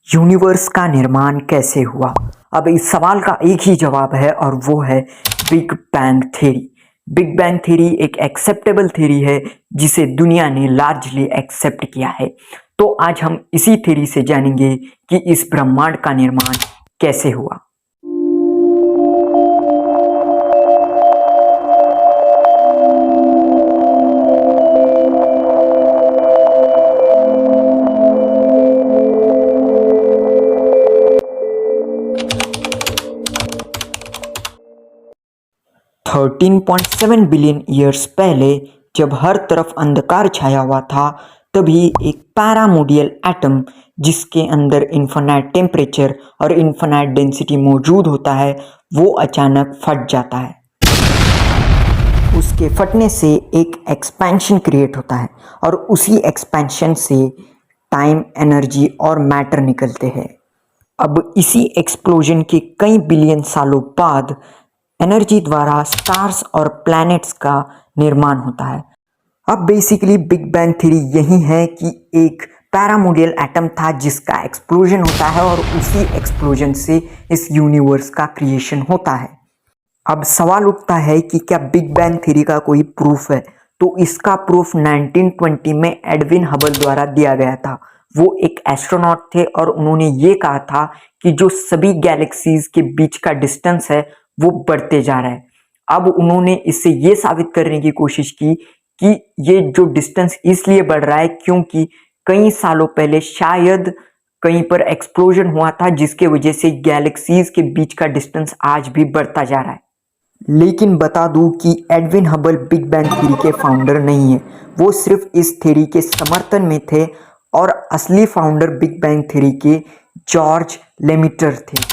Universe का निर्माण कैसे हुआ। अब इस सवाल का एक ही जवाब है और वो है big bang theory. Big bang theory एक एक्सेप्टेबल थ्योरी है जिसे दुनिया ने लार्जली एक्सेप्ट किया है। तो आज हम इसी थ्योरी से जानेंगे कि इस ब्रह्मांड का निर्माण कैसे हुआ। $13.7 बिलियन ईयर्स पहले जब हर तरफ अंधकार छाया हुआ था, तभी एक पैरामोडियल एटम जिसके अंदर इन्फिनाइट टेम्परेचर और इन्फिनाइट डेंसिटी मौजूद होता है, वो अचानक फट जाता है। उसके फटने से एक एक्सपेंशन क्रिएट होता है और उसी एक्सपेंशन से टाइम, एनर्जी और मैटर निकलते हैं। अब इसी एक्सप्लोजन के कई बिलियन सालों बाद एनर्जी द्वारा स्टार्स और प्लैनेट्स का निर्माण होता है। अब बेसिकली बिग बैंग थ्योरी यही है कि एक पैरामोडियल एटम था जिसका एक्सप्लोजन होता है और उसी एक्सप्लोजन से इस यूनिवर्स का क्रिएशन होता है। अब सवाल उठता है कि क्या बिग बैंग थ्योरी का कोई प्रूफ है? तो इसका प्रूफ 1920 में एडविन हबल द्वारा दिया गया था। वो एक एस्ट्रोनॉट थे और उन्होंने ये कहा था कि जो सभी गैलेक्सीज के बीच का डिस्टेंस है वो बढ़ते जा रहा है। अब उन्होंने इससे ये साबित करने की कोशिश की कि ये जो डिस्टेंस इसलिए बढ़ रहा है क्योंकि कई सालों पहले शायद कहीं पर एक्सप्लोजन हुआ था जिसके वजह से गैलेक्सीज के बीच का डिस्टेंस आज भी बढ़ता जा रहा है। लेकिन बता दूं कि Edwin Hubble big bang theory के फाउंडर नहीं है, वो सिर्फ इस थ्योरी के समर्थन में थे और असली फाउंडर बिग बैंग थ्योरी के जॉर्ज लेमिटर थे।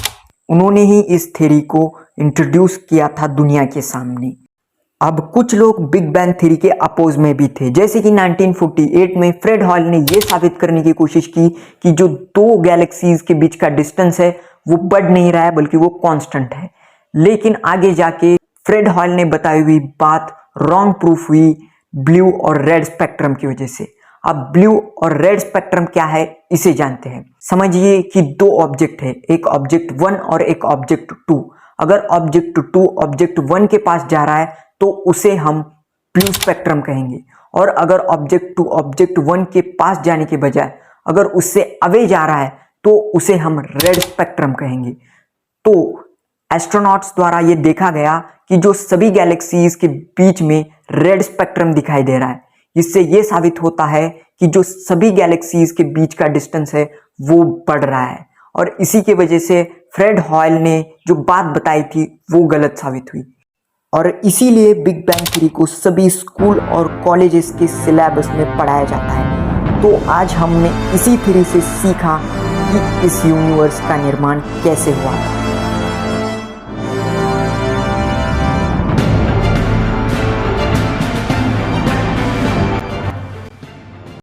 उन्होंने ही इस थ्योरी को इंट्रोड्यूस किया था दुनिया के सामने। अब कुछ लोग बिग बैंग थ्योरी के अपोज में भी थे, जैसे कि 1948 में फ्रेड हॉयल ने यह साबित करने की कोशिश की कि जो दो गैलेक्सीज के बीच का डिस्टेंस है वो बढ़ नहीं रहा है बल्कि वो कांस्टेंट है। लेकिन आगे जाके फ्रेड हॉयल ने बताई हुई बात रॉन्ग प्रूफ हुई ब्लू और रेड स्पेक्ट्रम की वजह से। अब ब्लू और रेड स्पेक्ट्रम क्या है इसे जानते हैं। समझिए कि दो ऑब्जेक्ट है, एक ऑब्जेक्ट 1 और एक ऑब्जेक्ट 2। अगर ऑब्जेक्ट 2 ऑब्जेक्ट 1 के पास जा रहा है तो उसे हम ब्लू स्पेक्ट्रम कहेंगे, और अगर ऑब्जेक्ट 2 ऑब्जेक्ट 1 के पास जाने के बजाय अगर उससे अवे जा रहा है तो उसे हम रेड स्पेक्ट्रम कहेंगे। तो एस्ट्रोनॉट्स द्वारा ये देखा गया कि जो सभी गैलेक्सीज के बीच में रेड स्पेक्ट्रम दिखाई दे रहा है, इससे ये साबित होता है कि जो सभी गैलेक्सीज के बीच का डिस्टेंस है वो बढ़ रहा है, और इसी की वजह से फ्रेड हॉयल ने जो बात बताई थी वो गलत साबित हुई। और इसीलिए बिग बैंग थ्योरी को सभी स्कूल और कॉलेजेस के सिलेबस में पढ़ाया जाता है। तो आज हमने इसी थ्योरी से सीखा कि इस यूनिवर्स का निर्माण कैसे हुआ।